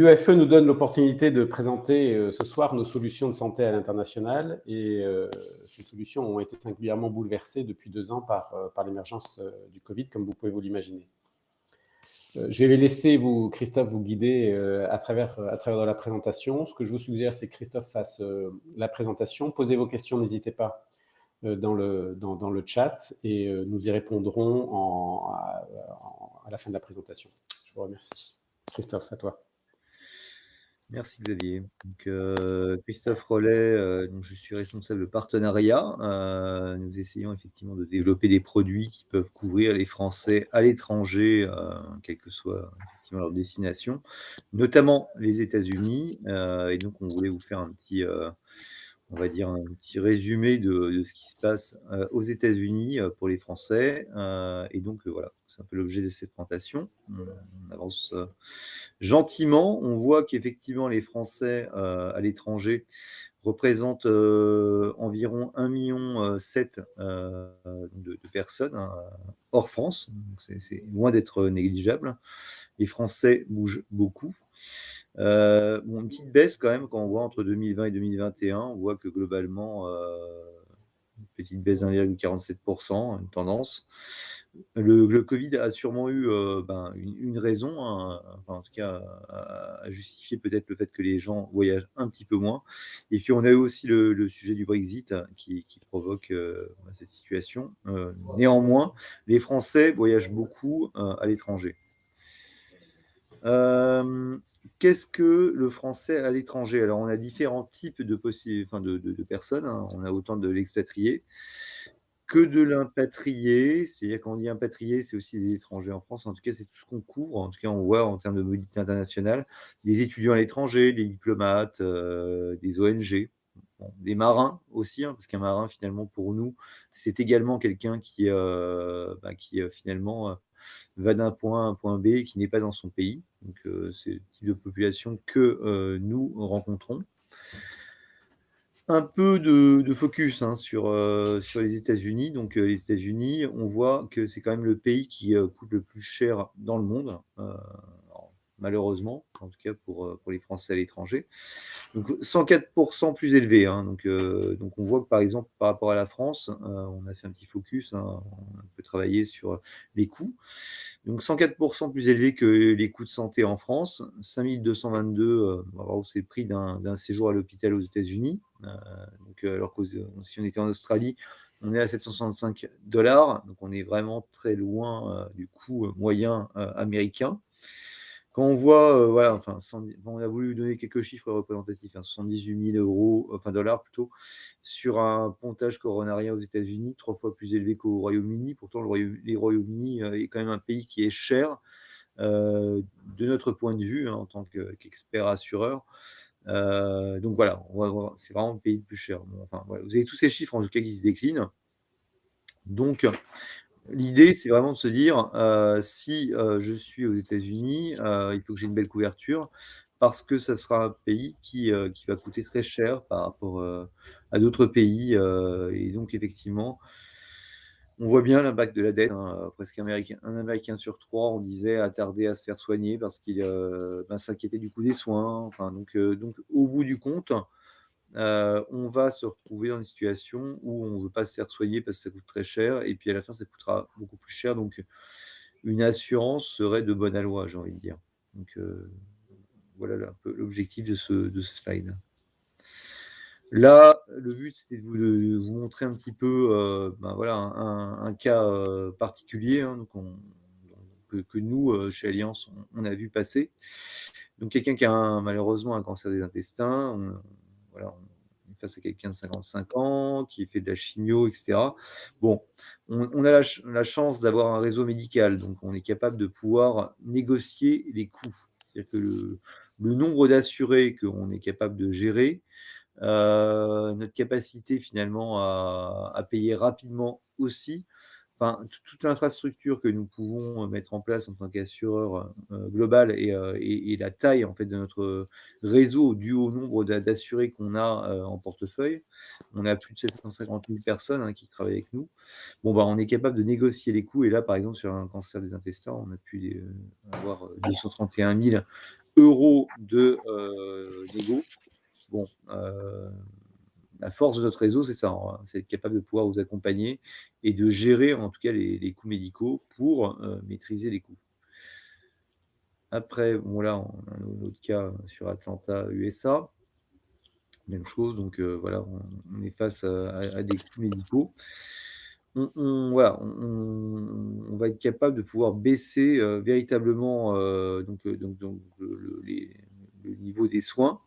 L'UEFE nous donne l'opportunité de présenter ce soir nos solutions de santé à l'international et ces solutions ont été singulièrement bouleversées depuis 2 ans par l'émergence du Covid, comme vous pouvez vous l'imaginer. Je vais laisser Christophe, vous guider à travers de la présentation. Ce que je vous suggère, c'est que Christophe fasse la présentation. Posez vos questions, n'hésitez pas dans le chat et nous y répondrons à la fin de la présentation. Je vous remercie. Christophe, à toi. Merci Xavier. Donc, Christophe Rollet, donc je suis responsable de partenariat. Nous essayons effectivement de développer des produits qui peuvent couvrir les Français à l'étranger, quelle que soit effectivement leur destination, notamment les États-Unis. Et donc on voulait vous faire on va dire un petit résumé de ce qui se passe aux États-Unis pour les Français. Et donc voilà, c'est un peu l'objet de cette présentation. On avance gentiment. On voit qu'effectivement les Français à l'étranger représentent environ 1,7 million de personnes hors France. Donc c'est loin d'être négligeable. Les Français bougent beaucoup. Une petite baisse quand même quand on voit entre 2020 et 2021. On voit que globalement, une petite baisse d'1,47%, une tendance. Le Covid a sûrement eu une raison, hein, enfin, en tout cas à justifier peut-être le fait que les gens voyagent un petit peu moins. Et puis on a eu aussi le sujet du Brexit qui provoque cette situation. Néanmoins, les Français voyagent beaucoup à l'étranger. Qu'est-ce que le français à l'étranger? Alors, on a différents types de personnes, hein. On a autant de l'expatrié que de l'impatrié. C'est-à-dire quand on dit impatrié, c'est aussi des étrangers en France. En tout cas, c'est tout ce qu'on couvre. En tout cas, on voit en termes de mobilité internationale, des étudiants à l'étranger, des diplomates, des ONG, bon, des marins aussi, hein, parce qu'un marin, finalement, pour nous, c'est également quelqu'un qui finalement va d'un point A à un point B qui n'est pas dans son pays. Donc, c'est le type de population que nous rencontrons. Un peu de focus sur les États-Unis. Donc, les États-Unis, on voit que c'est quand même le pays qui coûte le plus cher dans le monde, malheureusement, en tout cas pour les Français à l'étranger. Donc 104% plus élevé, hein. Donc on voit que par exemple par rapport à la France, on a fait un petit focus, hein, on peut travailler sur les coûts. Donc 104% plus élevé que les coûts de santé en France, 5222, on va voir où c'est le prix d'un séjour à l'hôpital aux États-Unis. Alors que si on était en Australie, on est à $765, donc on est vraiment très loin du coût moyen américain. Quand on voit, on a voulu donner quelques chiffres représentatifs, 78 000 €, enfin dollars plutôt, sur un pontage coronarien aux États-Unis, 3 fois plus élevé qu'au Royaume-Uni. Pourtant, le Royaume-Uni est quand même un pays qui est cher de notre point de vue, hein, en tant qu'expert assureur. Donc voilà, on va voir, c'est vraiment le pays le plus cher. Bon, enfin, voilà, vous avez tous ces chiffres en tout cas qui se déclinent. Donc, l'idée, c'est vraiment de se dire, si je suis aux États-Unis, il faut que j'ai une belle couverture parce que ça sera un pays qui va coûter très cher par rapport à d'autres pays. Et donc effectivement, on voit bien l'impact de la dette, hein. Presque un Américain sur 3, on disait, a tardé à se faire soigner parce qu'il s'inquiétait du coût des soins. Enfin, donc au bout du compte, on va se retrouver dans une situation où on ne veut pas se faire soigner parce que ça coûte très cher et puis à la fin, ça coûtera beaucoup plus cher. Donc, une assurance serait de bonne aloi, j'ai envie de dire. Donc, voilà un peu l'objectif de ce slide. Là, le but, c'était de vous montrer un petit peu un cas particulier, hein, donc que nous, chez Allianz, on a vu passer. Donc, quelqu'un qui a malheureusement un cancer des intestins. On est face à quelqu'un de 55 ans, qui fait de la chimio, etc. Bon, on a la chance d'avoir un réseau médical, donc on est capable de pouvoir négocier les coûts. C'est-à-dire que le nombre d'assurés qu'on est capable de gérer, notre capacité finalement à payer rapidement aussi. Enfin, toute l'infrastructure que nous pouvons mettre en place en tant qu'assureur global et la taille en fait de notre réseau dû au nombre d'assurés qu'on a en portefeuille. On a plus de 750 000 personnes, hein, qui travaillent avec nous. Bon, on est capable de négocier les coûts. Et là, par exemple, sur un cancer des intestins, on a pu avoir 231 000 euros de négo. Bon, la force de notre réseau, c'est ça, hein, c'est être capable de pouvoir vous accompagner et de gérer en tout cas les coûts médicaux pour maîtriser les coûts. Après, bon là, on a un autre cas sur Atlanta, USA. Même chose, donc voilà, on est face à des coûts médicaux. Voilà, on va être capable de pouvoir baisser véritablement donc le niveau des soins.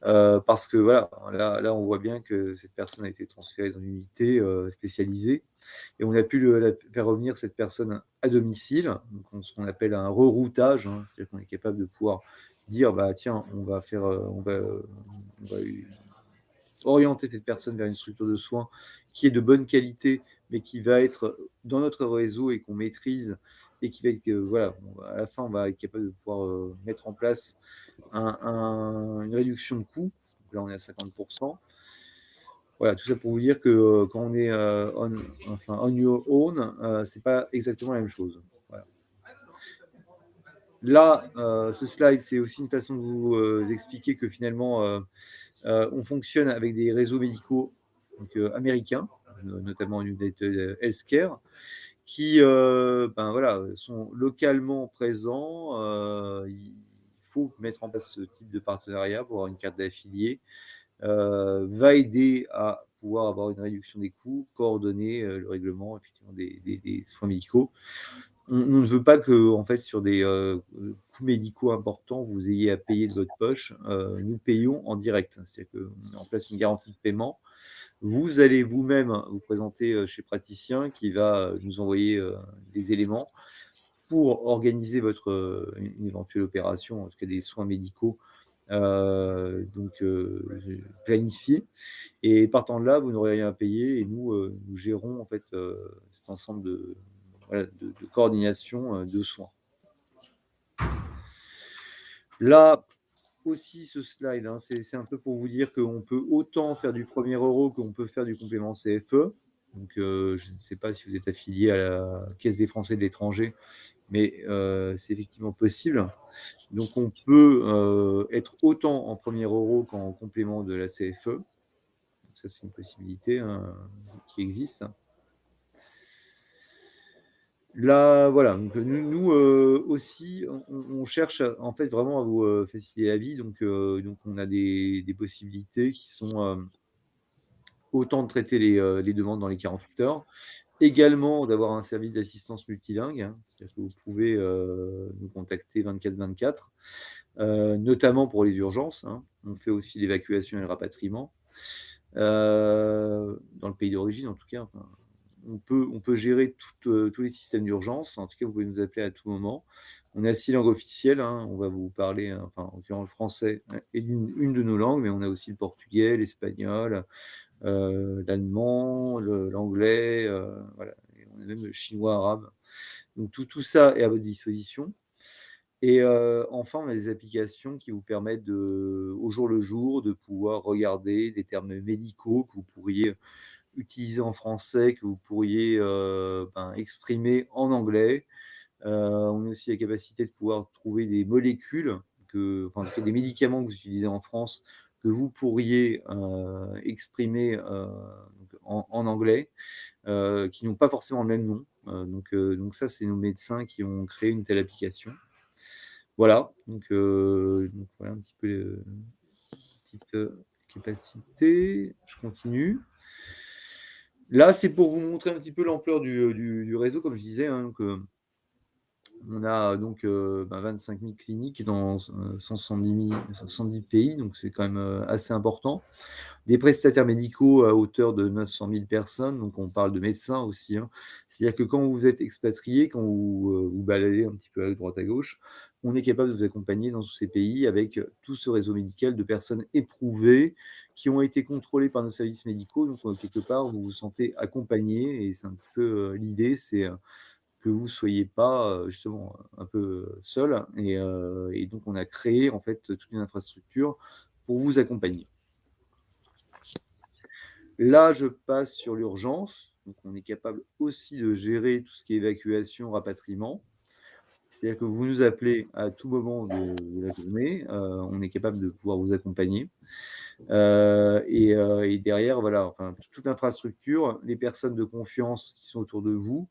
Parce que voilà, là, on voit bien que cette personne a été transférée dans une unité spécialisée et on a pu faire revenir cette personne à domicile, donc ce qu'on appelle un reroutage, hein, c'est-à-dire qu'on est capable de pouvoir dire bah tiens, on va orienter cette personne vers une structure de soins qui est de bonne qualité, mais qui va être dans notre réseau et qu'on maîtrise et qui va être, voilà, à la fin, on va être capable de pouvoir mettre en place une réduction de coûts. Donc là, on est à 50%. Voilà, tout ça pour vous dire que quand on est on your own, c'est pas exactement la même chose. Voilà. Là, ce slide, c'est aussi une façon de vous expliquer que finalement, on fonctionne avec des réseaux médicaux donc, américains, notamment United Healthcare, qui ben, voilà, sont localement présents. Il faut mettre en place ce type de partenariat pour avoir une carte d'affilié. Va aider à pouvoir avoir une réduction des coûts, coordonner le règlement effectivement des soins médicaux. On ne veut pas que, en fait, sur des coûts médicaux importants, vous ayez à payer de votre poche. Nous payons en direct. C'est-à-dire qu'on met en place une garantie de paiement. Vous allez vous-même vous présenter chez praticien qui va nous envoyer des éléments pour organiser une éventuelle opération, en tout cas des soins médicaux planifiés. Et partant de là, vous n'aurez rien à payer et nous gérons en fait cet ensemble de coordination de soins. Là aussi, ce slide, hein, c'est un peu pour vous dire qu'on peut autant faire du premier euro qu'on peut faire du complément CFE. Donc, je ne sais pas si vous êtes affilié à la Caisse des Français de l'étranger, mais c'est effectivement possible. Donc, on peut être autant en premier euro qu'en complément de la CFE. Donc, ça, c'est une possibilité hein, qui existe. Là, voilà, donc nous aussi, on cherche en fait vraiment à vous faciliter la vie. Donc on a des possibilités qui sont autant de traiter les demandes dans les 48 heures, également d'avoir un service d'assistance multilingue, hein. C'est-à-dire que vous pouvez nous contacter 24/24, notamment pour les urgences, hein. On fait aussi l'évacuation et le rapatriement, dans le pays d'origine en tout cas, enfin on peut gérer tous les systèmes d'urgence. En tout cas, vous pouvez nous appeler à tout moment. On a 6 langues officielles, hein. On va vous parler, enfin, en l'occurrence le français et une de nos langues, mais on a aussi le portugais, l'espagnol, l'allemand, l'anglais, voilà. Et on a même le chinois, arabe. Donc tout ça est à votre disposition. Et enfin, on a des applications qui vous permettent au jour le jour, de pouvoir regarder des termes médicaux que vous pourriez utiliser en français, que vous pourriez exprimer en anglais. On a aussi la capacité de pouvoir trouver des molécules, enfin, des médicaments que vous utilisez en France, que vous pourriez exprimer en anglais, qui n'ont pas forcément le même nom. Donc ça, c'est nos médecins qui ont créé une telle application. Voilà, donc voilà un petit peu petite capacité. Je continue. Là, c'est pour vous montrer un petit peu l'ampleur du réseau, comme je disais, hein, on a donc 25 000 cliniques dans 170 pays, donc c'est quand même assez important. Des prestataires médicaux à hauteur de 900 000 personnes, donc on parle de médecins aussi, hein. C'est-à-dire que quand vous êtes expatrié, quand vous baladez un petit peu à droite à gauche, on est capable de vous accompagner dans tous ces pays avec tout ce réseau médical de personnes éprouvées qui ont été contrôlées par nos services médicaux. Donc quelque part, vous vous sentez accompagné et c'est un petit peu l'idée, c'est que vous ne soyez pas justement un peu seul. Et donc on a créé en fait toute une infrastructure pour vous accompagner. Là, je passe sur l'urgence. Donc, on est capable aussi de gérer tout ce qui est évacuation, rapatriement. C'est-à-dire que vous nous appelez à tout moment de la journée, on est capable de pouvoir vous accompagner. Et derrière, voilà, enfin, toute l'infrastructure, les personnes de confiance qui sont autour de vous,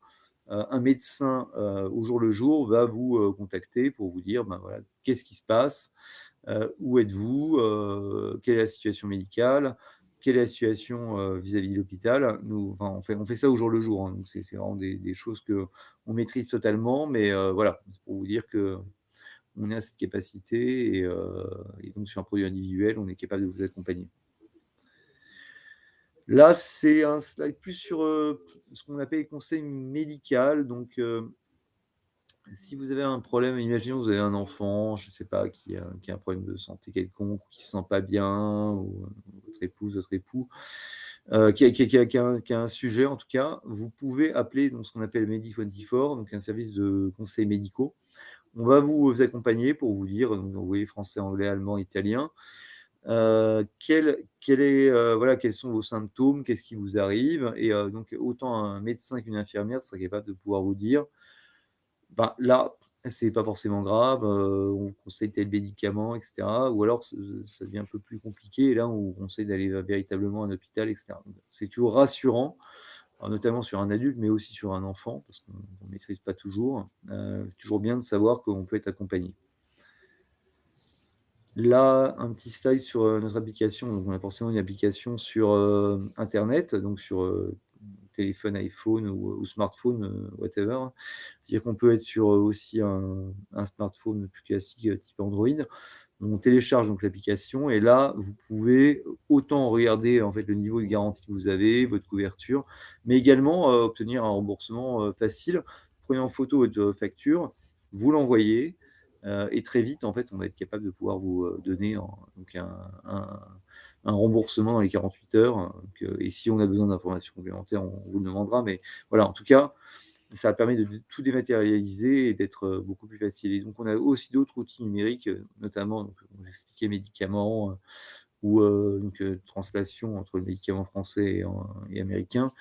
un médecin, au jour le jour va vous, contacter pour vous dire: «Ben, voilà, qu'est-ce qui se passe? Où êtes-vous? Quelle est la situation médicale? Quelle est la situation, vis-à-vis de l'hôpital?» Nous, enfin, on fait ça au jour le jour, hein, donc c'est vraiment des choses qu'on maîtrise totalement, mais voilà, c'est pour vous dire qu'on est à cette capacité et donc sur un produit individuel, on est capable de vous accompagner. Là, c'est un slide plus sur, ce qu'on appelle conseil médical, donc si vous avez un problème, imaginons vous avez un enfant, je ne sais pas, qui a un problème de santé quelconque, ou qui ne se sent pas bien, ou votre épouse, votre époux, qui a un sujet en tout cas, vous pouvez appeler donc ce qu'on appelle Medi24, donc un service de conseils médicaux. On va vous accompagner pour vous dire, donc vous voyez français, anglais, allemand, italien, voilà, quels sont vos symptômes, qu'est-ce qui vous arrive? Et donc autant un médecin qu'une infirmière sera capable de pouvoir vous dire: «Bah, là, c'est pas forcément grave, on vous conseille tel médicament» et cetera. Ou alors ça devient un peu plus compliqué et là, on vous conseille d'aller véritablement à un hôpital et cetera. Donc c'est toujours rassurant, alors notamment sur un adulte, mais aussi sur un enfant, parce qu'on ne maîtrise pas toujours. Toujours bien de savoir qu'on peut être accompagné. Là, un petit slide sur, notre application. Donc on a forcément une application sur, internet, donc sur, téléphone iPhone ou smartphone, whatever. C'est-à-dire qu'on peut être sur, aussi un smartphone plus classique, type Android. On télécharge donc l'application et là, vous pouvez autant regarder, en fait, le niveau de garantie que vous avez, votre couverture, mais également, obtenir un remboursement, facile. Prenez en photo votre, facture, vous l'envoyez, et très vite, en fait, on va être capable de pouvoir vous, donner donc un remboursement dans les 48 heures, donc et si on a besoin d'informations complémentaires, on vous le demandera, mais voilà, en tout cas, ça permet de tout dématérialiser et d'être, beaucoup plus facile. Et donc on a aussi d'autres outils numériques, notamment donc on expliquait médicaments, ou donc translation entre le médicament français et américain.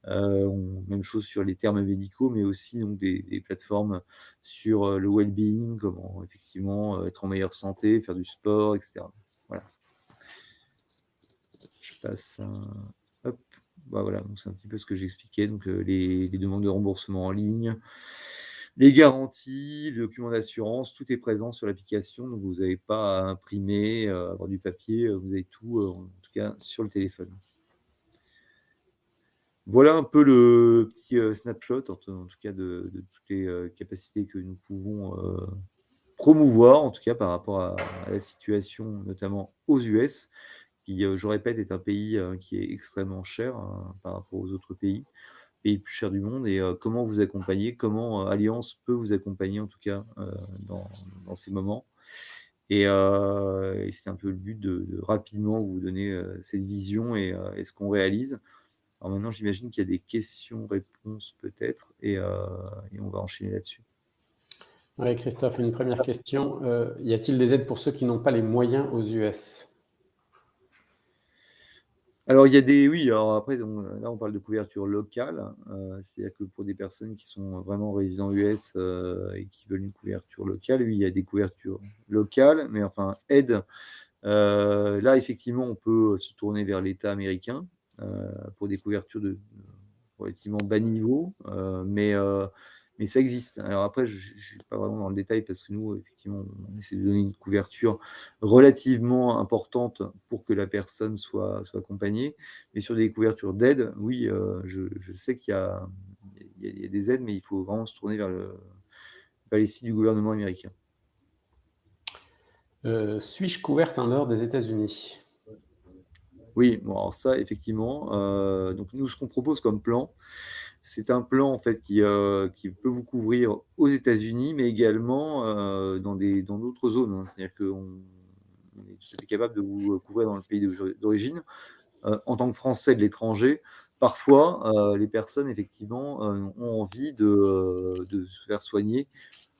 On même chose sur les termes médicaux, mais aussi donc des plateformes sur, le well-being, comment effectivement, être en meilleure santé, faire du sport et cetera. Voilà. Je passe hop, bah, voilà, donc c'est un petit peu ce que j'expliquais, donc les demandes de remboursement en ligne, les garanties, les documents d'assurance, tout est présent sur l'application, donc vous n'avez pas à imprimer, avoir du papier, vous avez tout, en tout cas sur le téléphone. Voilà un peu le petit, snapshot en tout cas de toutes les, capacités que nous pouvons, promouvoir, en tout cas par rapport à la situation, notamment aux US, qui, je répète, est un pays, qui est extrêmement cher, par rapport aux autres pays le plus cher du monde. Et comment vous accompagner, comment, Allianz peut vous accompagner en tout cas, dans ces moments. Et c'est un peu le but de rapidement vous donner, cette vision et ce qu'on réalise. Alors maintenant, j'imagine qu'il y a des questions-réponses peut-être et on va enchaîner là-dessus. Oui, Christophe, une première question. Y a-t-il des aides pour ceux qui n'ont pas les moyens aux US? Alors il y a des oui, alors après là on parle de couverture locale, c'est-à-dire que pour des personnes qui sont vraiment résidents US, et qui veulent une couverture locale, oui, il y a des couvertures locales, mais enfin aide, là effectivement on peut se tourner vers l'État américain, pour des couvertures de relativement bas niveau, mais ça existe. Alors après, je ne suis pas vraiment dans le détail parce que nous, effectivement, on essaie de donner une couverture relativement importante pour que la personne soit accompagnée. Mais sur des couvertures d'aide, oui, je sais qu'il y a des aides, mais il faut vraiment se tourner vers les sites du gouvernement américain. Suis-je couverte en dehors des États-Unis? Oui, bon alors ça effectivement, donc nous ce qu'on propose comme plan, c'est un plan en fait qui peut vous couvrir aux États-Unis, mais également, dans d'autres zones, hein. C'est-à-dire on est tout à fait capable de vous, couvrir dans le pays d'origine. En tant que Français de l'étranger, parfois, les personnes effectivement, ont envie de se faire soigner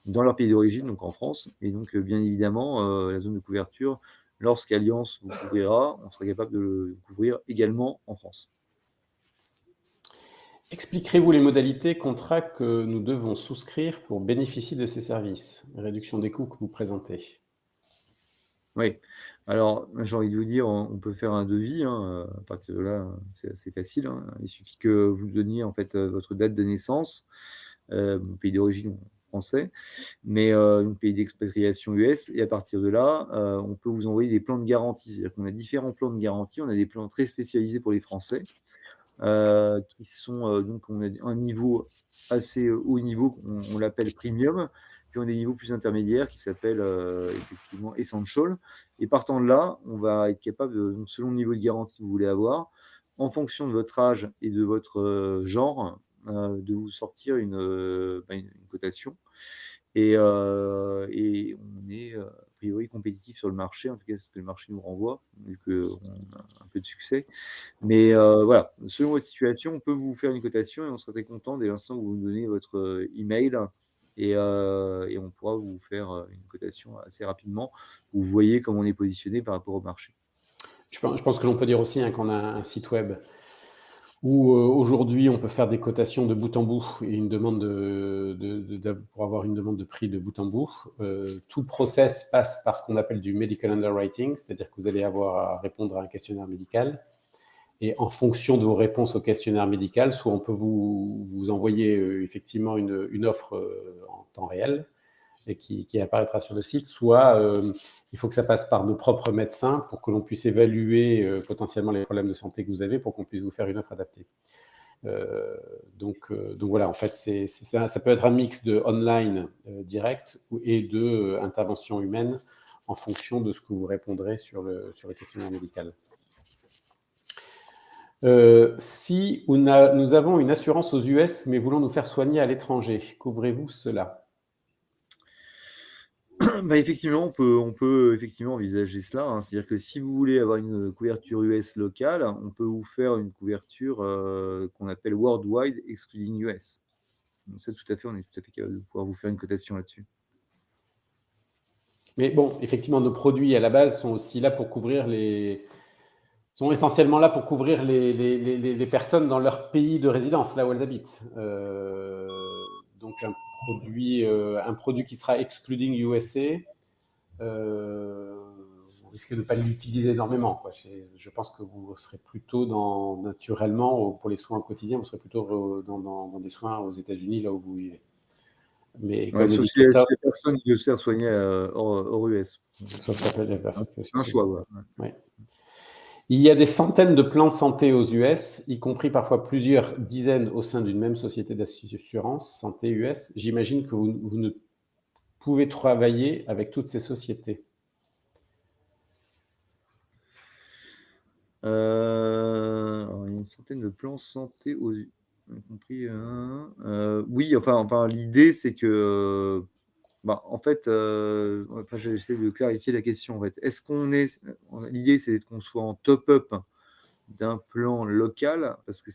dans leur pays d'origine, donc en France. Et donc, bien évidemment, la zone de couverture, lorsqu'Allianz vous couvrira, on sera capable de le couvrir également en France. Expliquerez-vous les modalités contrats que nous devons souscrire pour bénéficier de ces services? Réduction des coûts que vous présentez. Oui. Alors, j'ai envie de vous dire, on peut faire un devis, hein, à partir de là, c'est assez facile, hein. Il suffit que vous donniez, en fait, votre date de naissance, mon pays d'origine français, mais donc pays d'expatriation US et à partir de là, on peut vous envoyer des plans de garantie. C'est-à-dire qu'on a différents plans de garantie. On a des plans très spécialisés pour les Français, qui sont, donc on a un niveau assez haut niveau, on l'appelle premium, puis on a des niveaux plus intermédiaires qui s'appellent, effectivement essential et partant de là, on va être capable de donc selon le niveau de garantie que vous voulez avoir, en fonction de votre âge et de votre, genre, de vous sortir une cotation et on est, a priori compétitif sur le marché, en tout cas c'est ce que le marché nous renvoie, vu qu'on a un peu de succès. Mais voilà, selon votre situation, on peut vous faire une cotation et on sera très content dès l'instant où vous nous donnez votre, email et on pourra vous faire, une cotation assez rapidement, où vous voyez comment on est positionné par rapport au marché. Je pense que l'on peut dire aussi, hein, qu'on a un site web où aujourd'hui on peut faire des cotations de bout en bout et une demande pour avoir une demande de prix de bout en bout. Tout le process passe par ce qu'on appelle du medical underwriting, c'est-à-dire que vous allez avoir à répondre à un questionnaire médical. Et en fonction de vos réponses au questionnaire médical, soit on peut vous envoyer effectivement une offre en temps réel et qui apparaîtra sur le site, soit il faut que ça passe par nos propres médecins pour que l'on puisse évaluer potentiellement les problèmes de santé que vous avez pour qu'on puisse vous faire une offre adaptée. Donc voilà, en fait, ça peut être un mix de online direct et de intervention humaine en fonction de ce que vous répondrez sur le questionnaire médical. Si nous avons une assurance aux US, mais voulons nous faire soigner à l'étranger, couvrez-vous cela? Bah, effectivement, on peut effectivement envisager cela, hein. C'est-à-dire que si vous voulez avoir une couverture US locale, on peut vous faire une couverture, qu'on appelle worldwide excluding US. Donc ça, tout à fait, on est tout à fait capable de pouvoir vous faire une cotation là-dessus. Mais bon, effectivement, nos produits à la base sont aussi là pour couvrir sont essentiellement là pour couvrir les personnes dans leur pays de résidence, là où elles habitent. Donc un produit qui sera excluding USA, vous risquez de ne pas l'utiliser énormément, quoi. Je pense que vous serez plutôt naturellement, pour les soins au quotidien, vous serez plutôt dans des soins aux États-Unis, là où vous vivez. Mais Ouais, comme le sauf dit si les Christophe, personnes qui veulent se faire soigner, hors US. sauf ça, les personnes que C'est un choix, voilà. Ouais. ouais. Il y a des centaines de plans de santé aux US, y compris parfois plusieurs dizaines au sein d'une même société d'assurance santé US. J'imagine que vous ne pouvez travailler avec toutes ces sociétés. Alors il y a une centaine de plans santé aux U y compris, oui, enfin l'idée c'est que, bah, en fait, enfin j'essaie de clarifier la question, en fait. Est-ce qu'on est l'idée c'est qu'on soit en top-up d'un plan local? Parce que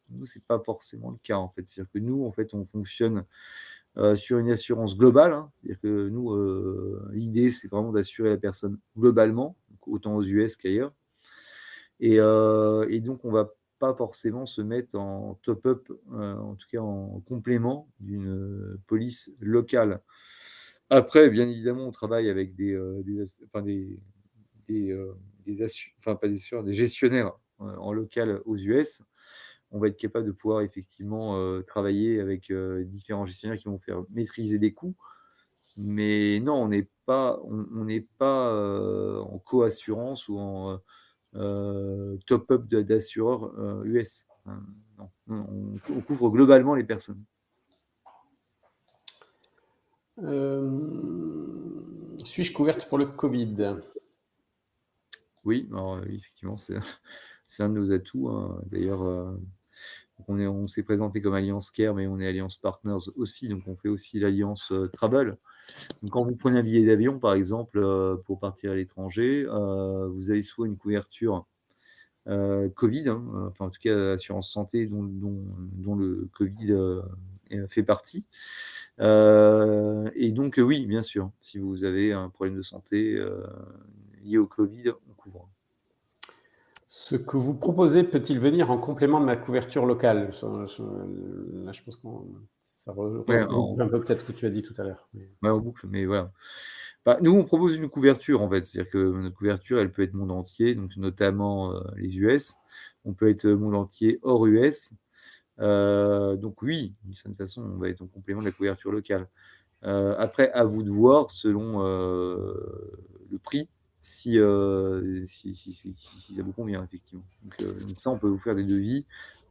nous, c'est pas forcément le cas, en fait. C'est-à-dire que nous, en fait, on fonctionne, sur une assurance globale, hein. C'est-à-dire que nous, l'idée, c'est vraiment d'assurer la personne globalement, donc autant aux US qu'ailleurs et donc on va pas forcément se mettre en top-up, en tout cas en complément d'une, police locale. Après, bien évidemment, on travaille avec des ass enfin des enfin pas des assureurs, des gestionnaires, en local aux US. On va être capable de pouvoir effectivement, travailler avec, différents gestionnaires qui vont faire maîtriser des coûts. Mais non, on n'est pas, en coassurance ou en, top-up d'assureurs, US. Non, on couvre globalement les personnes. Suis-je couverte pour le Covid? Oui, alors, effectivement, c'est c'est un de nos atouts, hein. D'ailleurs, on s'est présenté comme Alliance Care, mais on est Alliance Partners aussi, donc on fait aussi l'alliance, Travel. Donc quand vous prenez un billet d'avion, par exemple, pour partir à l'étranger, vous avez soit une couverture, Covid, hein, enfin en tout cas assurance santé dont le Covid, fait partie. Et donc, oui, bien sûr, si vous avez un problème de santé, lié au Covid, on couvre. Ce que vous proposez peut-il venir en complément de ma couverture locale? Là, je pense que ça Ouais, regroupe un peu peut-être ce que tu as dit tout à l'heure. ouais, en boucle, mais voilà. Bah, nous, on propose une couverture, en fait. C'est-à-dire que notre couverture, elle peut être monde entier, donc notamment, les US. On peut être monde entier hors US. Donc oui, d'une certaine façon, on va être en complément de la couverture locale. Après, à vous de voir selon, le prix, si ça vous convient effectivement. Donc ça, on peut vous faire des devis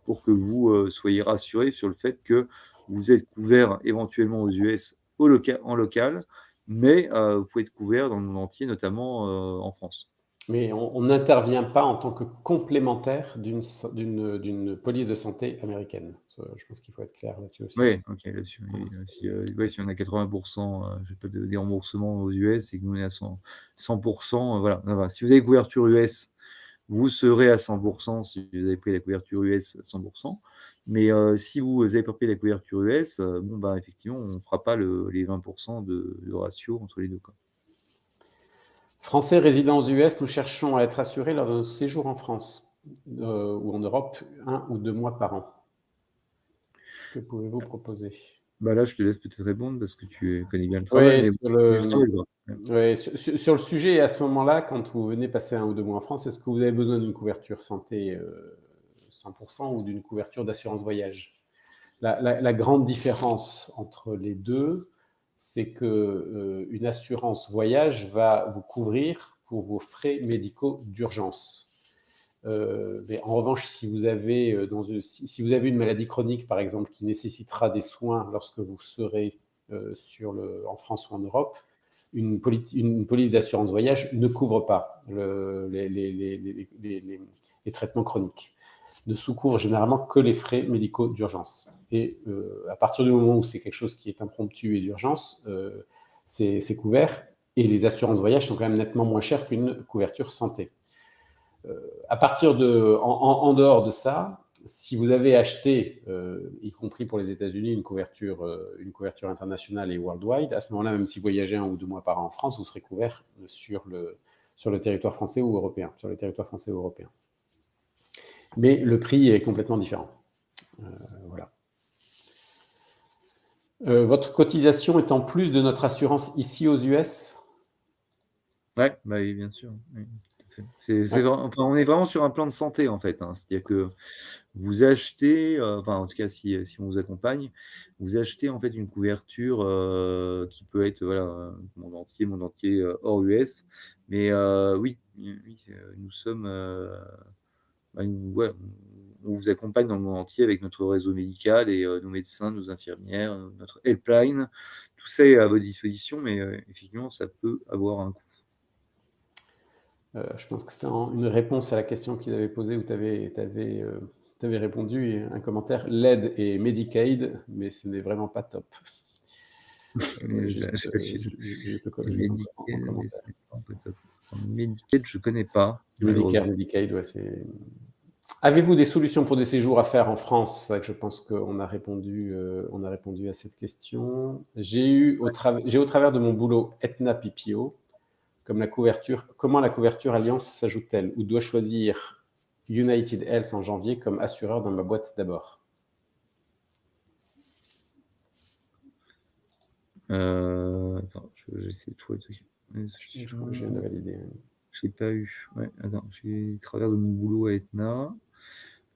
pour que vous, soyez rassurés sur le fait que vous êtes couvert éventuellement aux US en local, mais vous pouvez être couvert dans le monde entier, notamment, en France. Mais on n'intervient pas en tant que complémentaire d'une police de santé américaine. Ça, je pense qu'il faut être clair là-dessus aussi. Ouais, OK, là-dessus, oui, si, ouais, si on a 80 je sais pas, de des remboursements aux US et que nous on est à 100 voilà, ça va. Si vous avez couverture US, vous serez à 100 si vous avez pris la couverture US à 100. Mais si vous avez pas pris la couverture US, bon, bah, effectivement, on fera pas les 20 de ratio entre les 2, quoi. Français résidant aux US, nous cherchons à être assurés lors de notre séjour en France ou en Europe, 1 ou 2 mois par an. Que pouvez-vous proposer? Bah, là, je te laisse peut-être répondre parce que tu connais bien le travail, Oui, mais sur du le, travail, quoi. Ouais. ouais, sur le sujet, à ce moment-là, quand vous venez passer 1 ou 2 mois en France, est-ce que vous avez besoin d'une couverture santé 100% ou d'une couverture d'assurance voyage? La grande différence entre les deux, c'est que une assurance voyage va vous couvrir pour vos frais médicaux d'urgence. Mais en revanche, si vous avez si vous avez une maladie chronique, par exemple, qui nécessitera des soins lorsque vous serez en France ou en Europe, une police d'assurance voyage ne couvre pas les traitements chroniques. Ne sous-couvre généralement que les frais médicaux d'urgence. Et à partir du moment où c'est quelque chose qui est impromptu et d'urgence, c'est couvert. Et les assurances voyage sont quand même nettement moins chères qu'une couverture santé. En dehors de ça, si vous avez acheté, y compris pour les États-Unis, une couverture internationale et worldwide, à ce moment-là, même si vous voyagez 1 ou 2 mois par an en France, vous serez couvert sur le territoire français ou européen, sur le territoire français ou européen. Mais le prix est complètement différent. Voilà. Votre cotisation est en plus de notre assurance ici aux US? Ouais, bah oui, bien sûr, oui, tout à fait. Enfin, on est vraiment sur un plan de santé, en fait, hein. C'est-à-dire que vous achetez, enfin, en tout cas, si on vous accompagne, vous achetez, en fait, une couverture, qui peut être, voilà, monde entier, hors US. Mais oui, oui, oui, nous sommes, bah, ouais, on vous accompagne dans le monde entier avec notre réseau médical et nos médecins, nos infirmières, notre helpline. Tout ça est à votre disposition, mais effectivement, ça peut avoir un coût. Je pense que c'était une réponse à la question qu'il avait posée où tu avais répondu, et un commentaire: «L'aide est Medicaid, mais ce n'est vraiment pas top». Je sais pas si Juste en Medicare, mais commentaire. c'est pas un peu top. Medicare, je connais pas, Medicare, malheureusement. Medicaid, ouais, c'est. Avez-vous des solutions pour des séjours à faire en France? C'est vrai que je pense qu'on a répondu à cette question. J'ai au travers de mon boulot Aetna PPO, comment la couverture Alliance s'ajoute-t-elle? Ou dois-je choisir United Health en janvier comme assureur dans ma boîte d'abord? Attends, j'essaie de trouver le truc. Je crois que je viens de valider. Je l'ai pas eu. Ouais, attends, j'ai travers de mon boulot à Etna.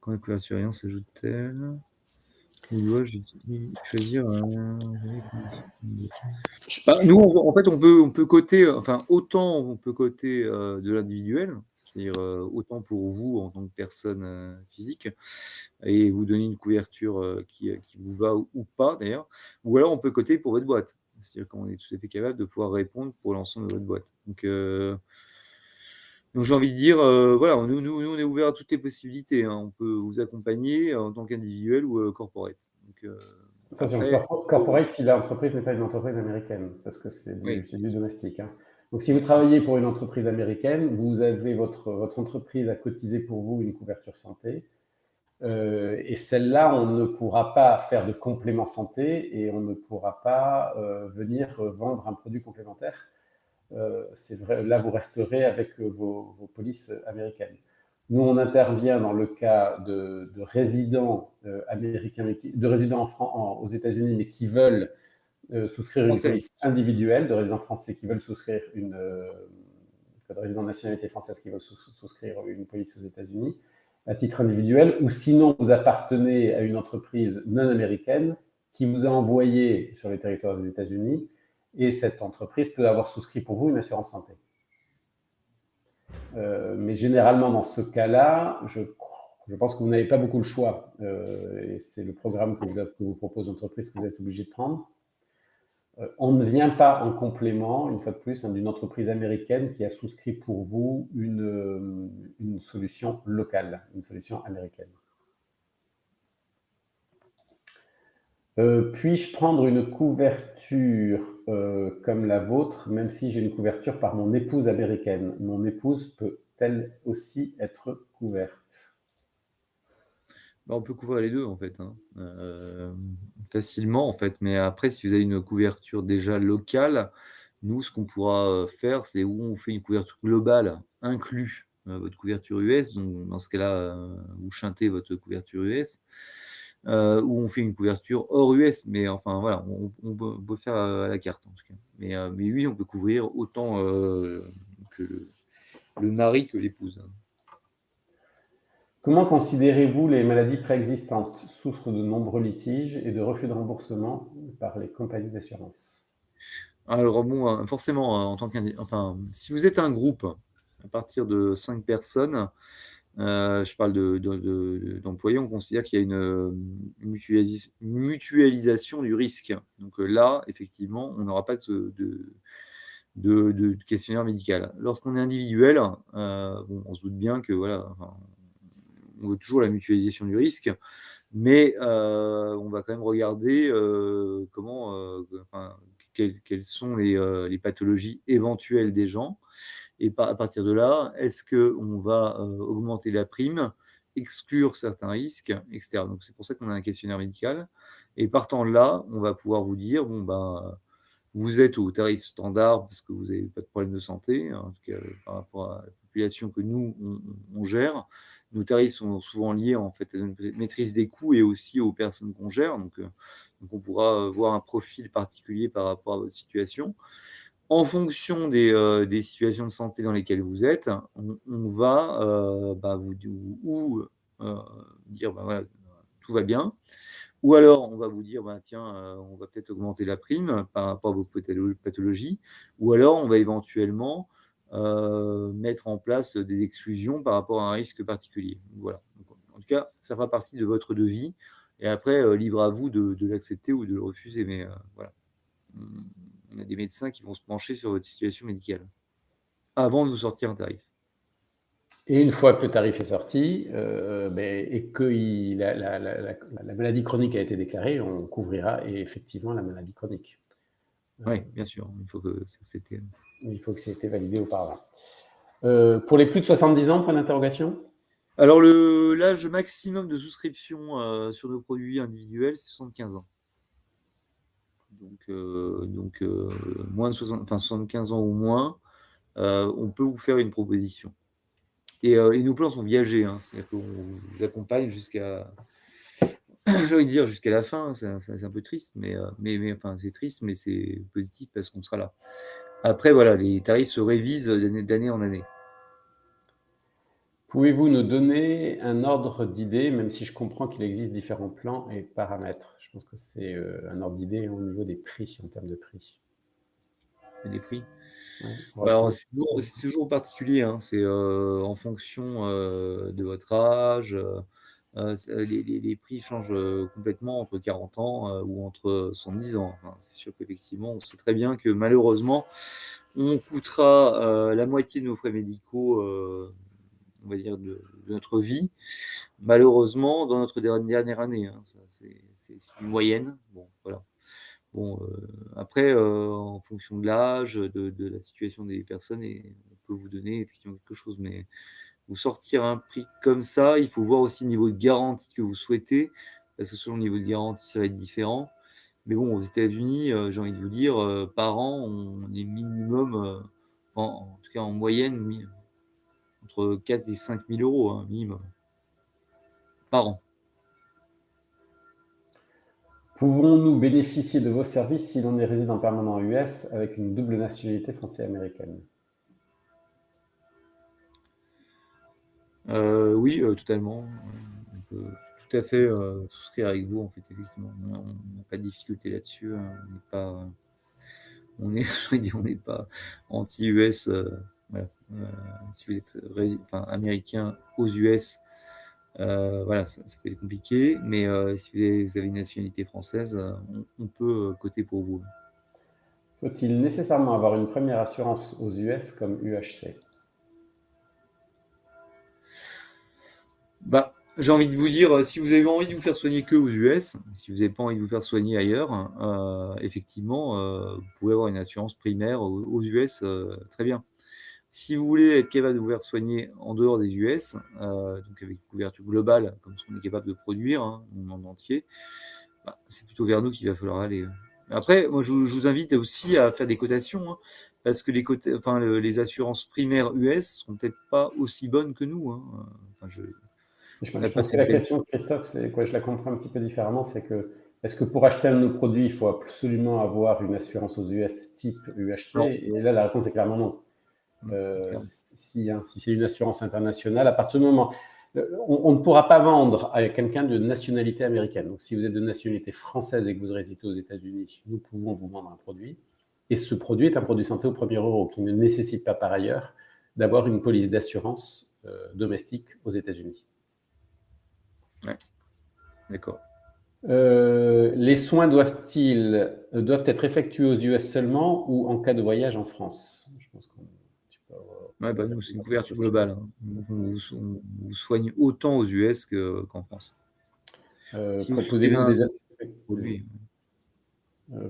Quand la couverture rien s'ajoute-t-elle? Où dois-je choisir, bah, nous, en fait, on peut coter, enfin, autant on peut coter, de l'individuel, c'est-à-dire, autant pour vous en tant que personne, physique et vous donner une couverture, qui vous va ou pas d'ailleurs, ou alors on peut coter pour votre boîte. C'est-à-dire qu'on est tout à fait capable de pouvoir répondre pour l'ensemble de votre boîte. Donc j'ai envie de dire, voilà, nous, on est ouvert à toutes les possibilités, hein. On peut vous accompagner en tant qu'individuel ou, corporate. Attention, Après corporate, si l'entreprise n'est pas une entreprise américaine, parce que c'est oui, du domestique, hein. Donc, si vous travaillez pour une entreprise américaine, vous avez votre entreprise à cotiser pour vous une couverture santé. Et celle-là, on ne pourra pas faire de complément santé et on ne pourra pas venir vendre un produit complémentaire. C'est vrai, là, vous resterez avec vos polices américaines. Nous, on intervient dans le cas de résidents américains, de résidents aux États-Unis, mais qui veulent souscrire une Français. police individuelle, de résidents français qui veulent souscrire de résidents de nationalité française qui veulent souscrire une police aux États-Unis à titre individuel, ou sinon vous appartenez à une entreprise non américaine qui vous a envoyé sur le territoire des États-Unis, et cette entreprise peut avoir souscrit pour vous une assurance santé. Mais généralement, dans ce cas-là, je pense que vous n'avez pas beaucoup le choix. Et c'est le programme que vous propose l'entreprise que vous êtes obligé de prendre. On ne vient pas en complément, une fois de plus, d'une entreprise américaine qui a souscrit pour vous une solution locale, une solution américaine. Puis-je prendre une couverture comme la vôtre, même si j'ai une couverture par mon épouse américaine? Mon épouse peut-elle aussi être couverte? On peut couvrir les deux, en fait, hein. Facilement, en fait. Mais après, si vous avez une couverture déjà locale, nous, ce qu'on pourra faire, c'est où on fait une couverture globale, inclus votre couverture US. Donc, dans ce cas-là, vous chantez votre couverture US. Ou on fait une couverture hors US. Mais enfin, voilà, on peut faire à la carte, en tout cas. Mais oui, on peut couvrir autant que le mari que l'épouse. Comment considérez-vous les maladies préexistantes? Souffrent de nombreux litiges et de refus de remboursement par les compagnies d'assurance. Alors bon, forcément, en tant si vous êtes un groupe à partir de 5 personnes, je parle d'employés, on considère qu'il y a une mutualisation du risque. Donc, là, effectivement, on n'aura pas de questionnaire médical. Lorsqu'on est individuel, bon, on se doute bien que voilà, on veut toujours la mutualisation du risque, mais on va quand même regarder quelles sont les pathologies éventuelles des gens. Et à partir de là, est-ce qu'on va augmenter la prime, exclure certains risques, etc. Donc c'est pour ça qu'on a un questionnaire médical. Et partant de là, on va pouvoir vous dire, bon ben, vous êtes au tarif standard parce que vous n'avez pas de problème de santé, hein, en tout cas par rapport à la population que nous, on gère. Nos tarifs sont souvent liés en fait à notre maîtrise des coûts et aussi aux personnes qu'on gère. Donc on pourra voir un profil particulier par rapport à votre situation. En fonction des situations de santé dans lesquelles vous êtes, on va vous dire bah, voilà, tout va bien. Ou alors, on va vous dire, bah, tiens, on va peut-être augmenter la prime par rapport à vos pathologies. Ou alors, on va éventuellement mettre en place des exclusions par rapport à un risque particulier. Voilà. Donc, en tout cas, ça fera partie de votre devis. Et après, libre à vous de l'accepter ou de le refuser. Mais voilà. On a des médecins qui vont se pencher sur votre situation médicale avant de vous sortir un tarif. Et une fois que le tarif est sorti et que la maladie chronique a été déclarée, on couvrira effectivement la maladie chronique. Oui, bien sûr. Il faut que c'était. Il faut que ça ait été validé auparavant. Pour les plus de 70 ans, point d'interrogation? Alors, l'âge maximum de souscription sur nos produits individuels, c'est 75 ans. Donc, moins de 75 ans ou moins, on peut vous faire une proposition. Et nos plans sont viagers, hein, c'est-à-dire qu'on vous accompagne jusqu'à, j'ai envie de dire jusqu'à la fin. C'est un peu triste, mais enfin, c'est triste, mais c'est positif parce qu'on sera là. Après, voilà, les tarifs se révisent d'année en année. Pouvez-vous nous donner un ordre d'idée, même si je comprends qu'il existe différents plans et paramètres? Je pense que c'est un ordre d'idée au niveau des prix, en termes de prix. Les prix. Ouais. Alors, c'est toujours particulier, hein. C'est en fonction de votre âge. Les prix changent complètement entre 40 ans ou entre 110 ans. Enfin, c'est sûr qu'effectivement, on sait très bien que malheureusement, on coûtera la moitié de nos frais médicaux, on va dire, de notre vie, malheureusement, dans notre dernière année, hein. Ça, c'est une moyenne. Bon, voilà. Bon, après, en fonction de l'âge, de la situation des personnes, et on peut vous donner effectivement quelque chose, mais vous sortir un prix comme ça, il faut voir aussi le niveau de garantie que vous souhaitez, parce que selon le niveau de garantie, ça va être différent. Mais bon, aux États-Unis, j'ai envie de vous dire, par an, on est minimum, en tout cas en moyenne, entre 4 et 5 000 euros, hein, minimum, par an. Pouvons-nous bénéficier de vos services si l'on est résident permanent US avec une double nationalité française-américaine? Oui, totalement. On peut tout à fait souscrire avec vous, en fait, effectivement. On n'a pas de difficulté là-dessus. On n'est pas, je veux dire, on n'est pas anti-US. Voilà. Si vous êtes américain aux US, voilà, ça peut être compliqué. Mais si vous avez une nationalité française, on peut coter pour vous. Faut-il nécessairement avoir une première assurance aux US comme UHC? Bah, j'ai envie de vous dire, si vous avez envie de vous faire soigner que aux US, si vous n'avez pas envie de vous faire soigner ailleurs, effectivement, vous pouvez avoir une assurance primaire aux US, très bien. Si vous voulez être capable de vous faire soigner en dehors des US, donc avec une couverture globale, comme ce qu'on est capable de produire, hein, au monde entier, bah, c'est plutôt vers nous qu'il va falloir aller. Après, moi, je vous invite aussi à faire des cotations, hein, parce que les assurances primaires US sont peut-être pas aussi bonnes que nous, hein. Je On n'a pas pense que cette la belle. question, Christophe, c'est quoi, je la comprends un petit peu différemment, c'est que est-ce que pour acheter un de nos produits, il faut absolument avoir une assurance aux US type UHC? Non. Et là, la réponse est clairement non. Clairement. Si c'est une assurance internationale, à partir du moment, on ne pourra pas vendre à quelqu'un de nationalité américaine. Donc, si vous êtes de nationalité française et que vous résidez aux États-Unis, nous pouvons vous vendre un produit. Et ce produit est un produit santé au premier euro qui ne nécessite pas par ailleurs d'avoir une police d'assurance domestique aux États-Unis. Ouais. D'accord. Les soins doivent être effectués aux US seulement ou en cas de voyage en France? Je pense qu'on tu peux avoir Ouais, bah, nous, c'est une couverture question. globale, hein. On vous soigne autant aux US qu'en France. Si vous souscrivez Proposez-vous un des produit,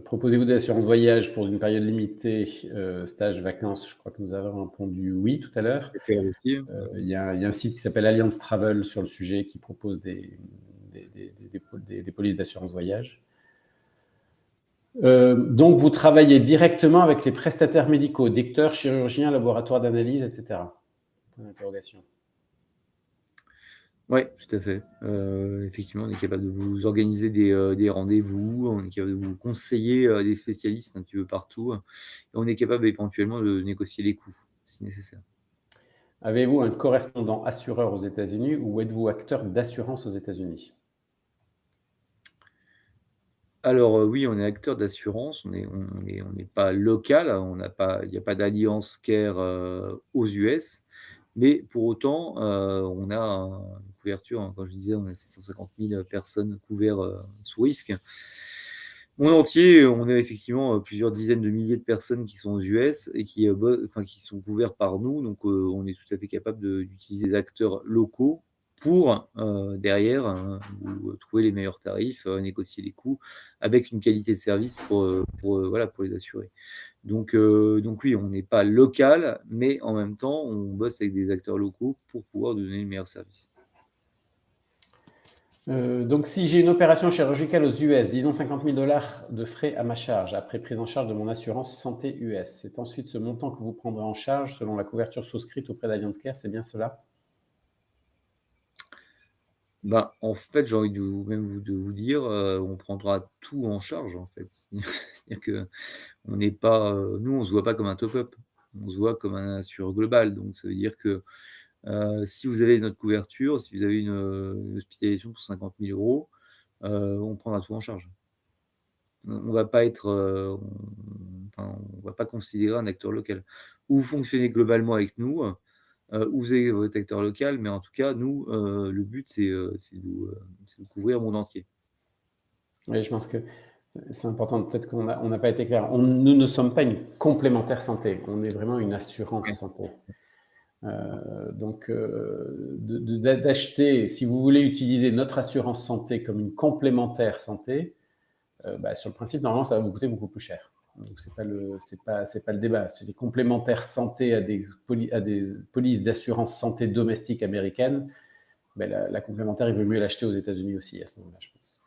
proposez-vous des assurances voyage pour une période limitée, stage, vacances? Je crois que nous avons répondu oui tout à l'heure. préfère aussi, hein. Il y a un site qui s'appelle Allianz Travel sur le sujet qui propose des polices d'assurance voyage. Donc, vous travaillez directement avec les prestataires médicaux, docteurs, chirurgiens, laboratoires d'analyse, etc. Point d'interrogation. Oui, tout à fait. Effectivement, on est capable de vous organiser des rendez-vous, on est capable de vous conseiller des spécialistes un petit peu partout, et on est capable éventuellement de négocier les coûts, si nécessaire. Avez-vous un correspondant assureur aux États-Unis ou êtes-vous acteur d'assurance aux États-Unis? Alors, oui, on est acteur d'assurance, on n'est pas local, il n'y a pas d'alliance care, aux US, mais pour autant, on a une couverture, hein, comme je disais, on a 750 000 personnes couvertes, sous risque. Monde entier, on a effectivement, plusieurs dizaines de milliers de personnes qui sont aux US et qui sont couvertes par nous, donc on est tout à fait capable d'utiliser des acteurs locaux pour, derrière, vous trouver les meilleurs tarifs, négocier les coûts avec une qualité de service voilà, pour les assurés. Donc oui, on n'est pas local, mais en même temps, on bosse avec des acteurs locaux pour pouvoir donner le meilleur service. Donc, si j'ai une opération chirurgicale aux US, disons 50 000 $ de frais à ma charge, après prise en charge de mon assurance santé US, c'est ensuite ce montant que vous prendrez en charge selon la couverture souscrite auprès d'Allianz Care, c'est bien cela? Ben, en fait, j'ai envie de vous dire, on prendra tout en charge, en fait. C'est-à-dire qu'on n'est pas, nous, on se voit pas comme un top-up, on se voit comme un assureur global. Donc ça veut dire que, si vous avez notre couverture, si vous avez une hospitalisation pour 50 000 €, on prendra tout en charge. On va pas être, on va pas considérer un acteur local. Ou vous fonctionnez globalement avec nous, ou vous avez votre acteur local, mais en tout cas, nous, le but, c'est de vous couvrir le monde entier. Oui, je pense que c'est important, peut-être on n'a pas été clair. Nous ne sommes pas une complémentaire santé, on est vraiment une assurance Ouais. santé. Donc, d'acheter, si vous voulez utiliser notre assurance santé comme une complémentaire santé, sur le principe, normalement, ça va vous coûter beaucoup plus cher. Donc, c'est pas le débat. C'est les complémentaires santé à des polices d'assurance santé domestique américaines. La complémentaire, il vaut mieux l'acheter aux États-Unis aussi à ce moment-là, je pense.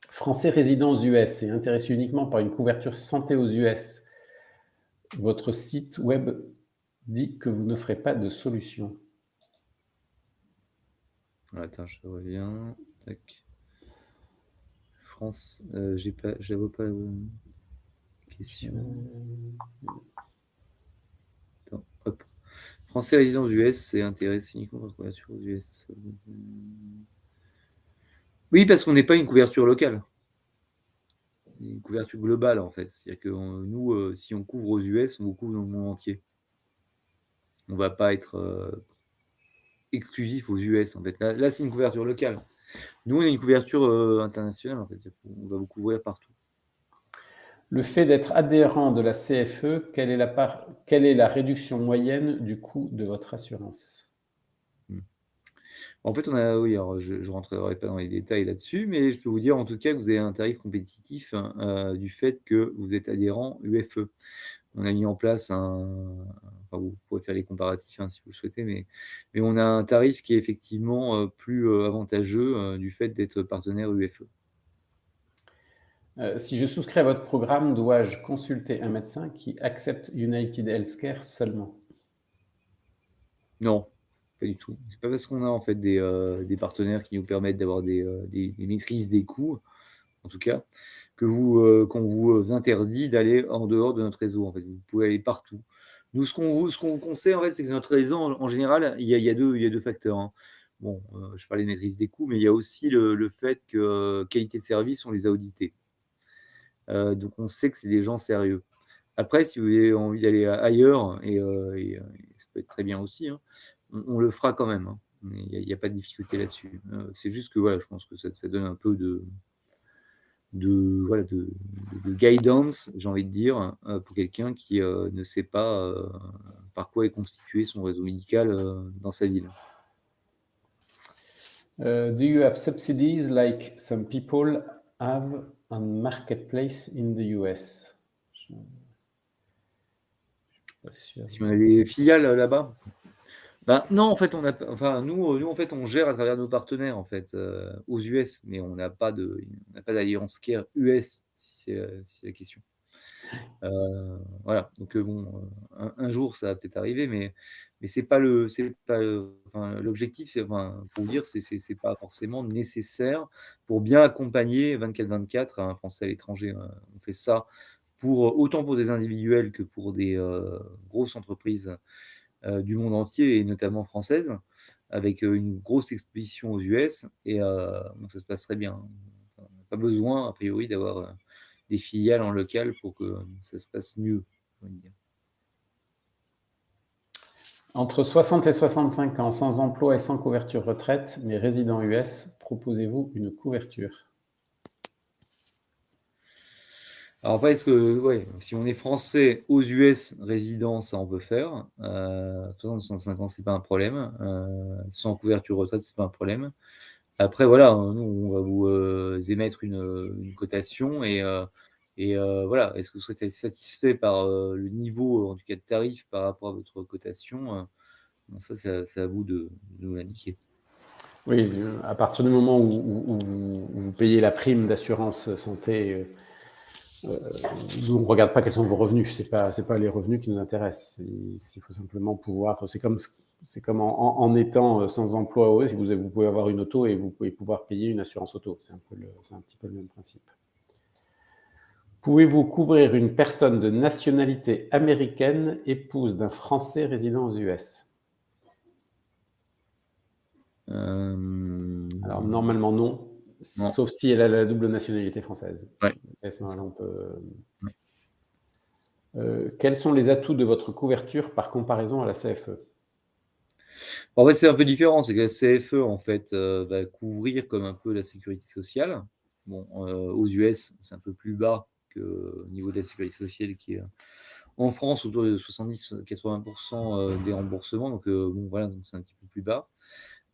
Français résidant aux US et intéressé uniquement par une couverture santé aux US, votre site web dit que vous n'offrez pas de solution. Attends, je reviens. Tac. France, je la vois pas. Question. Attends, hop. Français résidents aux US, c'est intéressé uniquement par couverture aux US. Oui, parce qu'on n'est pas une couverture locale. Une couverture globale, en fait. C'est-à-dire que nous, si on couvre aux US, on vous couvre dans le monde entier. On ne va pas être exclusif aux US, en fait. Là, c'est une couverture locale. Nous, on a une couverture internationale, en fait. On va vous couvrir partout. Le fait d'être adhérent de la CFE, quelle est la réduction moyenne du coût de votre assurance? En fait, oui, alors je ne rentrerai pas dans les détails là-dessus, mais je peux vous dire en tout cas que vous avez un tarif compétitif du fait que vous êtes adhérent UFE. On a mis en place enfin, vous pourrez faire les comparatifs si vous le souhaitez, mais on a un tarif qui est effectivement plus avantageux du fait d'être partenaire UFE. Si je souscris à votre programme, dois-je consulter un médecin qui accepte United Healthcare seulement? Non, pas du tout. C'est pas parce qu'on a en fait des partenaires qui nous permettent d'avoir des maîtrises des coûts, en tout cas, qu'on vous interdit d'aller en dehors de notre réseau. En fait, vous pouvez aller partout. Nous, ce qu'on vous conseille, en fait, c'est que notre réseau, en général, il y a deux facteurs. Bon, je parlais de maîtrise des coûts, mais il y a aussi le fait que qualité de service, on les a audités. Donc, on sait que c'est des gens sérieux. Après, si vous avez envie d'aller ailleurs, et ça peut être très bien aussi, on le fera quand même. Il n'y a pas de difficulté là-dessus. C'est juste que voilà, je pense que ça donne un peu de guidance, j'ai envie de dire, pour quelqu'un qui ne sait pas par quoi est constitué son réseau médical dans sa ville. Do you have subsidies like some people have on marketplace in the US? Je ne suis pas sûr. Si on a des filiales là-bas, non, en fait, nous, en fait, on gère à travers nos partenaires, en fait, aux US, mais on n'a pas d'alliance care US, si c'est la question. Voilà, donc bon, un jour, ça va peut-être arriver, mais c'est pas l'objectif, pour vous dire, c'est pas forcément nécessaire pour bien accompagner 24/24 un Français à l'étranger. On fait ça autant pour des individuels que pour des grosses entreprises du monde entier et notamment françaises, avec une grosse exposition aux US, et donc ça se passe très bien. On n'a pas besoin, a priori, d'avoir des filiales en local pour que ça se passe mieux, on va dire. Entre 60 et 65 ans, sans emploi et sans couverture retraite, mais résident US, proposez-vous une couverture? Alors après, si on est français aux US résident, ça on peut faire. 60-65 ans, c'est pas un problème. Sans couverture retraite, c'est pas un problème. Après, voilà, nous, on va vous émettre une cotation, et voilà. Est-ce que vous serez satisfait par le niveau, en tout cas de tarif, par rapport à votre cotation? Ça, c'est à vous de nous l'indiquer. Oui, à partir du moment où vous payez la prime d'assurance santé, nous, on ne regarde pas quels sont vos revenus. C'est pas les revenus qui nous intéressent. Il faut simplement pouvoir. C'est comme en étant sans emploi, si vous pouvez avoir une auto et vous pouvez pouvoir payer une assurance auto. C'est un petit peu le même principe. Pouvez-vous couvrir une personne de nationalité américaine, épouse d'un Français résidant aux US? Alors, normalement, non. Non. Sauf si elle a la double nationalité française. Ouais. À ce moment-là, on peut. Ouais. Quels sont les atouts de votre couverture par comparaison à la CFE? En fait, c'est un peu différent. C'est que la CFE, en fait, va couvrir comme un peu la sécurité sociale. Bon, aux US, c'est un peu plus bas qu'au niveau de la sécurité sociale qui est en France autour de 70-80% des remboursements. Donc, bon, voilà, donc c'est un petit peu plus bas.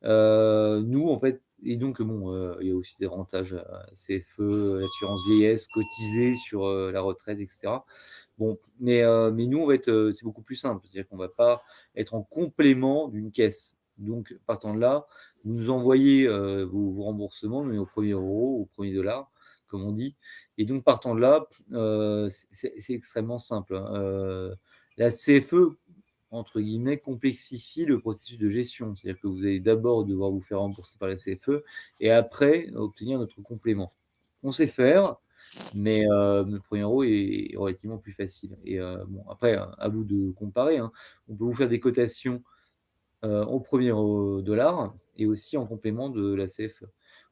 Nous, en fait, et donc, bon, il y a aussi des avantages à CFE, l'assurance vieillesse, cotiser sur la retraite, etc. Bon, mais nous, en fait, c'est beaucoup plus simple. C'est-à-dire qu'on ne va pas être en complément d'une caisse. Donc, partant de là, vous nous envoyez vos remboursements, mais au premier euro, au premier dollar, comme on dit. Et donc, partant de là, c'est extrêmement simple. La CFE, entre guillemets, complexifie le processus de gestion. C'est-à-dire que vous allez d'abord devoir vous faire rembourser par la CFE et après obtenir notre complément. On sait faire, mais le 1er euro est relativement plus facile et bon après, à vous de comparer, hein. On peut vous faire des cotations, au 1er dollar et aussi en complément de la CFE.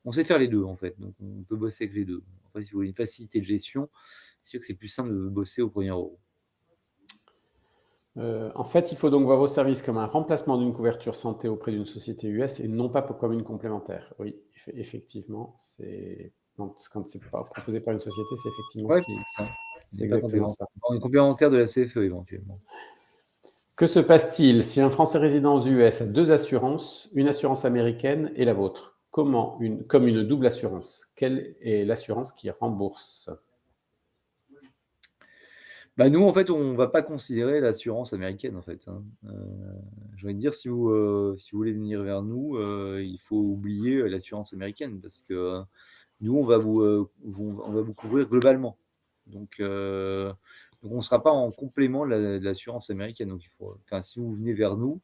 On sait faire les 2 en fait, donc on peut bosser avec les 2. Après si vous voulez une facilité de gestion, c'est sûr que c'est plus simple de bosser au 1er euro. En fait, il faut donc voir vos services comme un remplacement d'une couverture santé auprès d'une société US et non pas comme une complémentaire. Oui, effectivement, quand c'est proposé par une société, c'est effectivement Ouais, ce qui c'est ça. c'est Mais pas exactement ça. complémentaire de la CFE éventuellement. Que se passe-t-il si un Français résident aux US a 2 assurances, une assurance américaine et la vôtre? Comme une double assurance. Quelle est l'assurance qui rembourse? Bah, nous, en fait, on va pas considérer l'assurance américaine, en fait, hein. J'ai envie de dire, si vous voulez venir vers nous, il faut oublier, l'assurance américaine parce que, nous, on va vous couvrir globalement. Donc, on ne sera pas en complément de l'assurance américaine. Donc enfin, si vous venez vers nous,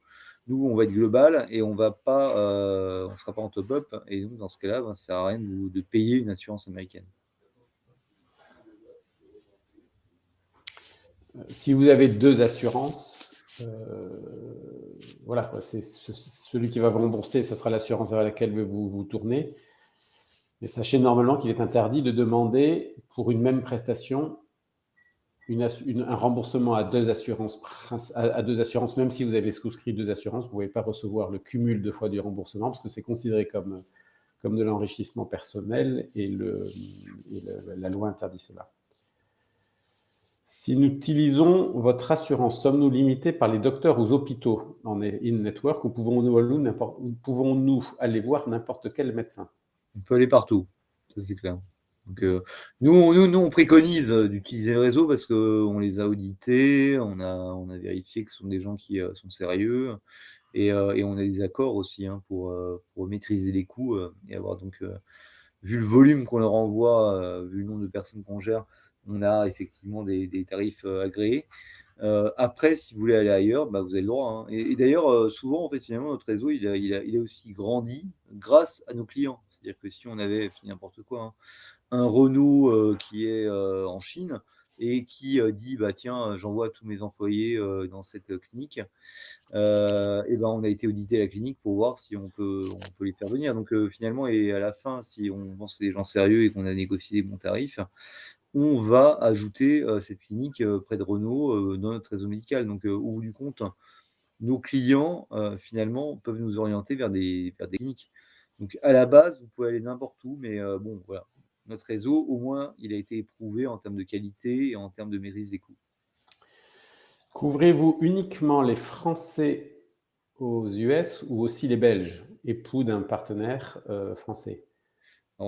nous, on va être global et on va pas, on sera pas en top up et donc dans ce cas-là, ben, ça sert à rien de payer une assurance américaine. Si vous avez 2 assurances, voilà, c'est celui qui va vous rembourser, ça sera l'assurance vers laquelle vous vous tournez. Mais sachez normalement qu'il est interdit de demander pour une même prestation un remboursement à 2 assurances, même si vous avez souscrit 2 assurances, vous ne pouvez pas recevoir le cumul 2 fois du remboursement parce que c'est considéré comme de l'enrichissement personnel et la loi interdit cela. Si nous utilisons votre assurance, sommes-nous limités par les docteurs ou hôpitaux en in-network ou pouvons-nous aller voir n'importe quel médecin? On peut aller partout, ça c'est clair. Donc, nous, on préconise d'utiliser le réseau parce qu'on les a audités, on a vérifié que ce sont des gens qui sont sérieux et on a des accords aussi hein, pour maîtriser les coûts et avoir donc, vu le volume qu'on leur envoie, vu le nombre de personnes qu'on gère, on a effectivement des tarifs agréés. Après, si vous voulez aller ailleurs, bah, vous avez le droit. Hein. Et d'ailleurs, souvent, en fait, finalement, notre réseau, il a aussi grandi grâce à nos clients. C'est-à-dire que si on avait, je dis n'importe quoi, hein, un Renault qui est en Chine et qui dit, bah tiens, j'envoie tous mes employés dans cette clinique, et ben, on a été auditer la clinique pour voir si on peut les faire venir. Donc finalement, et à la fin, si on pense que c'est des gens sérieux et qu'on a négocié des bons tarifs, on va ajouter cette clinique près de Renault dans notre réseau médical. Donc, au bout du compte, nos clients, finalement, peuvent nous orienter vers des cliniques. Donc, à la base, vous pouvez aller n'importe où, mais bon, voilà. Notre réseau, au moins, il a été éprouvé en termes de qualité et en termes de maîtrise des coûts. Couvrez-vous uniquement les Français aux US ou aussi les Belges, époux d'un partenaire français?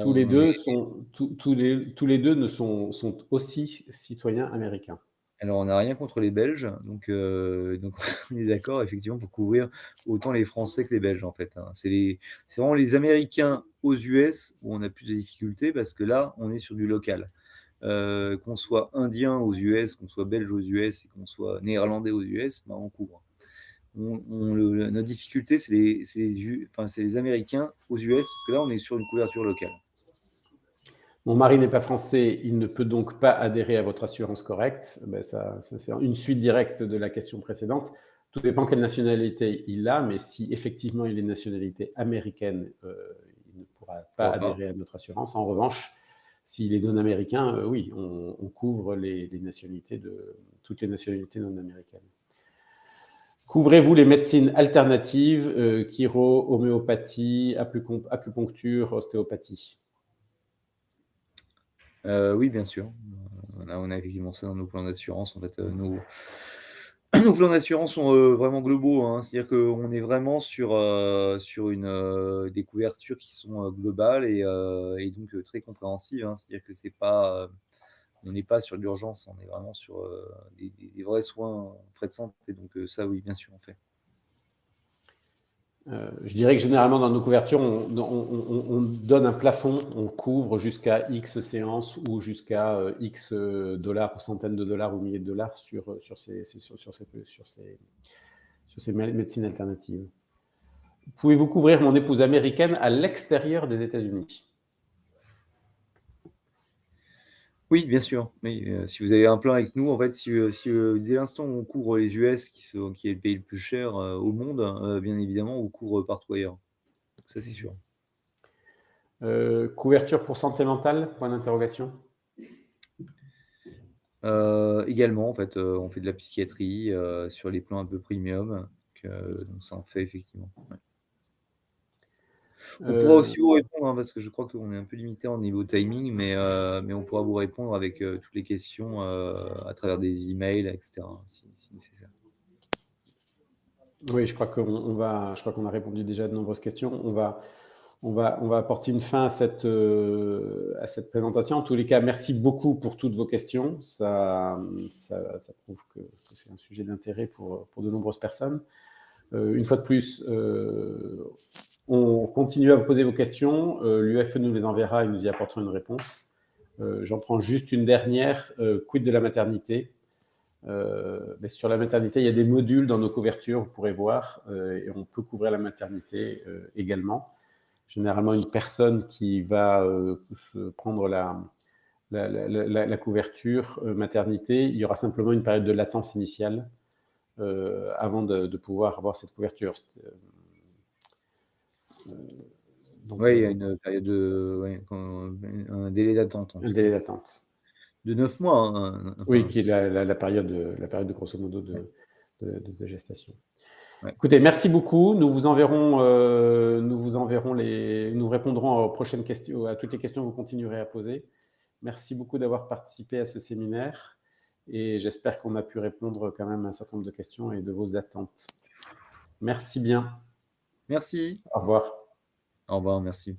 Tous les deux sont aussi citoyens américains. Alors, on n'a rien contre les Belges, donc on est d'accord effectivement pour couvrir autant les Français que les Belges, en fait, hein. C'est vraiment les Américains aux US où on a plus de difficultés parce que là, on est sur du local. Qu'on soit indien aux US, qu'on soit belge aux US et qu'on soit néerlandais aux US, bah, on couvre. Notre difficulté, c'est les Américains aux US parce que là, on est sur une couverture locale. Mon mari n'est pas français, il ne peut donc pas adhérer à votre assurance correcte. Ben ça c'est une suite directe de la question précédente. Tout dépend quelle nationalité il a, mais si effectivement il est de nationalité américaine, il ne pourra pas Pourquoi pas? adhérer à notre assurance. En revanche, s'il est non américain, oui, on couvre toutes les nationalités non américaines. Couvrez-vous les médecines alternatives, chiro, homéopathie, acupuncture, ostéopathie? Oui, bien sûr. On a effectivement ça dans nos plans d'assurance. En fait, nos plans d'assurance sont vraiment globaux, hein. C'est-à-dire qu'on est vraiment sur des couvertures qui sont globales et donc très compréhensives, hein. C'est-à-dire que c'est pas, on n'est pas sur de l'urgence, on est vraiment sur des vrais soins, frais de santé. Donc ça, oui, bien sûr, on fait. Je dirais que généralement dans nos couvertures, on donne un plafond, on couvre jusqu'à X séances ou jusqu'à X dollars, centaines de dollars ou milliers de dollars sur ces sur ces médecines alternatives. Pouvez-vous couvrir mon épouse américaine à l'extérieur des États-Unis? Oui, bien sûr. Oui, si vous avez un plan avec nous, en fait, dès l'instant où on couvre les US qui est le pays le plus cher, au monde, bien évidemment, on couvre partout ailleurs. Ça, c'est sûr. Couverture pour santé mentale? Point d'interrogation. Également, en fait, on fait de la psychiatrie, sur les plans un peu premium, donc ça en fait effectivement, ouais. On pourra Euh, aussi vous répondre, hein, parce que je crois qu'on est un peu limité en niveau timing, mais on pourra vous répondre avec, toutes les questions, à travers des emails et cetera, si nécessaire. oui, je crois qu'on a répondu déjà à de nombreuses questions. On va apporter une fin à cette présentation. En tous les cas, merci beaucoup pour toutes vos questions. Ça prouve que c'est un sujet d'intérêt pour de nombreuses personnes. Une fois de plus, on continue à vous poser vos questions. L'UFE nous les enverra et nous y apporterons une réponse. J'en prends juste une dernière. Quid de la maternité? Mais sur la maternité, il y a des modules dans nos couvertures, vous pourrez voir, et on peut couvrir la maternité également. Généralement, une personne qui va se prendre la couverture maternité, il y aura simplement une période de latence initiale avant de pouvoir avoir cette couverture. Donc, Ouais, il y a une période de ouais, un délai d'attente en un tout délai cas. d'attente. De 9 mois, hein, Oui, enfin, qui est la période de grosso modo ouais, de gestation. ouais. Écoutez, merci beaucoup. Nous répondrons aux prochaines questions, à toutes les questions que vous continuerez à poser. Merci beaucoup d'avoir participé à ce séminaire et j'espère qu'on a pu répondre quand même à un certain nombre de questions et de vos attentes. Merci bien. Merci. Au revoir. Au revoir, merci.